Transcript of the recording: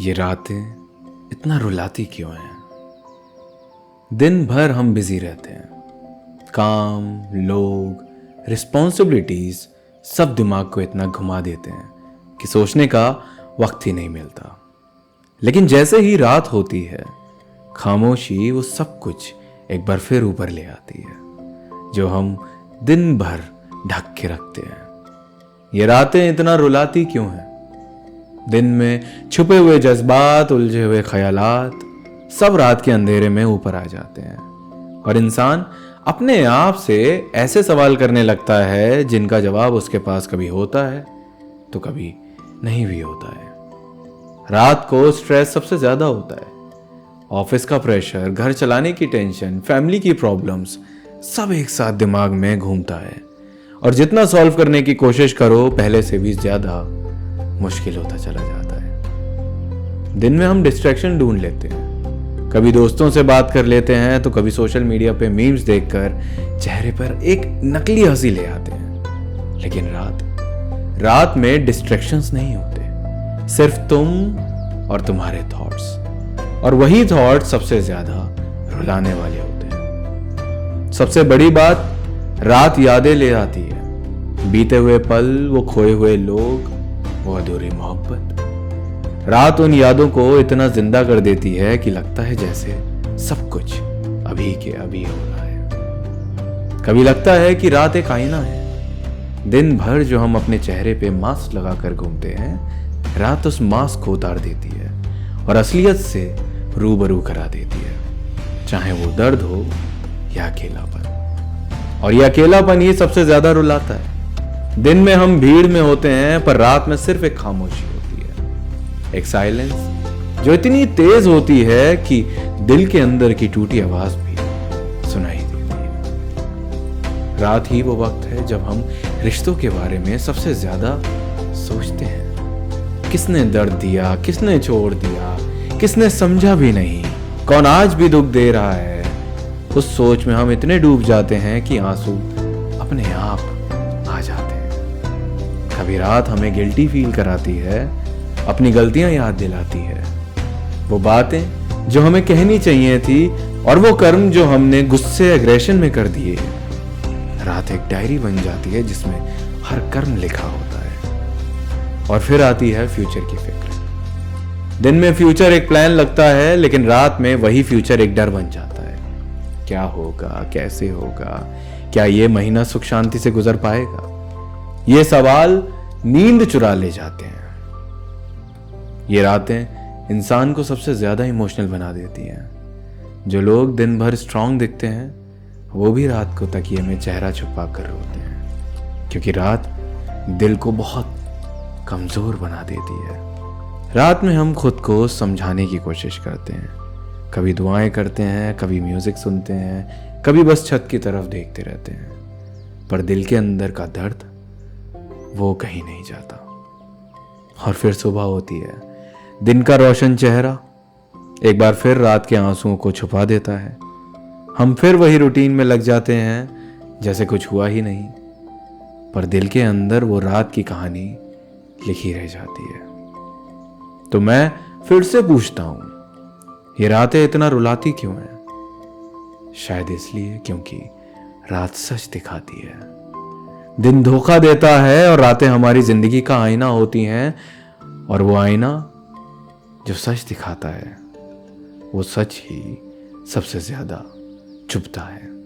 ये रातें इतना रुलाती क्यों हैं? दिन भर हम बिजी रहते हैं। काम, लोग, रिस्पॉन्सिबिलिटीज सब दिमाग को इतना घुमा देते हैं कि सोचने का वक्त ही नहीं मिलता। लेकिन जैसे ही रात होती है, खामोशी वो सब कुछ एक बार फिर ऊपर ले आती है जो हम दिन भर ढक के रखते हैं। ये रातें इतना रुलाती क्यों हैं? दिन में छुपे हुए जज्बात, उलझे हुए ख्यालात सब रात के अंधेरे में ऊपर आ जाते हैं और इंसान अपने आप से ऐसे सवाल करने लगता है जिनका जवाब उसके पास कभी होता है तो कभी नहीं भी होता है। रात को स्ट्रेस सबसे ज्यादा होता है। ऑफिस का प्रेशर, घर चलाने की टेंशन, फैमिली की प्रॉब्लम्स सब एक साथ दिमाग में घूमता है और जितना सॉल्व करने की कोशिश करो पहले से भी ज्यादा मुश्किल होता चला जाता है। दिन में हम डिस्ट्रैक्शन ढूंढ लेते हैं, कभी दोस्तों से बात कर लेते हैं तो कभी सोशल मीडिया पे मीम्स देखकर चेहरे पर एक नकली हंसी ले आते हैं। लेकिन रात में डिस्ट्रैक्शंस नहीं होते, सिर्फ तुम और तुम्हारे थॉट्स, और वही थॉट्स सबसे ज्यादा रुलाने वाले होते हैं। सबसे बड़ी बात, रात यादें ले आती है, बीते हुए पल, वो खोए हुए लोग, वो अधूरी मोहब्बत। रात उन यादों को इतना जिंदा कर देती है कि लगता है जैसे सब कुछ अभी के अभी हो रहा है। कभी लगता है कि रात एक आईना है। दिन भर जो हम अपने चेहरे पे मास्क लगाकर घूमते हैं, रात उस मास्क को उतार देती है और असलियत से रूबरू करा देती है, चाहे वो दर्द हो या अकेलापन। और ये अकेलापन ही सबसे ज्यादा रुलाता है। दिन में हम भीड़ में होते हैं पर रात में सिर्फ एक खामोशी होती है, एक साइलेंस जो इतनी तेज होती है कि दिल के अंदर की टूटी आवाज भी सुनाई देती है। रात ही वो वक्त है जब हम रिश्तों के बारे में सबसे ज्यादा सोचते हैं। किसने दर्द दिया, किसने छोड़ दिया, किसने समझा भी नहीं, कौन आज भी दुख दे रहा है। उस सोच में हम इतने डूब जाते हैं कि आंसू अपने आप आ जाते हैं। कभी रात हमें गिल्टी फील कराती है, अपनी गलतियां याद दिलाती है, वो बातें जो हमें कहनी चाहिए थी और वो कर्म जो हमने गुस्से, एग्रेशन में कर दिए। रात एक डायरी बन जाती है जिसमें हर कर्म लिखा होता है। और फिर आती है फ्यूचर की फिक्र। दिन में फ्यूचर एक प्लान लगता है, लेकिन रात में वही फ्यूचर एक डर बन जाता है। क्या होगा, कैसे होगा, क्या ये महीना सुख शांति से गुजर पाएगा? ये सवाल नींद चुरा ले जाते हैं। ये रातें इंसान को सबसे ज्यादा इमोशनल बना देती हैं। जो लोग दिन भर स्ट्रांग दिखते हैं वो भी रात को तकिए में चेहरा छुपा कर रोते हैं, क्योंकि रात दिल को बहुत कमजोर बना देती है। रात में हम खुद को समझाने की कोशिश करते हैं, कभी दुआएं करते हैं, कभी म्यूजिक सुनते हैं, कभी बस छत की तरफ देखते रहते हैं, पर दिल के अंदर का दर्द वो कहीं नहीं जाता। और फिर सुबह होती है, दिन का रोशन चेहरा एक बार फिर रात के आंसुओं को छुपा देता है। हम फिर वही रूटीन में लग जाते हैं जैसे कुछ हुआ ही नहीं, पर दिल के अंदर वो रात की कहानी लिखी रह जाती है। तो मैं फिर से पूछता हूं, ये रातें इतना रुलाती क्यों हैं? शायद इसलिए क्योंकि रात सच दिखाती है, दिन धोखा देता है और रातें हमारी जिंदगी का आईना होती हैं। और वो आईना जो सच दिखाता है वो सच ही सबसे ज्यादा चुभता है।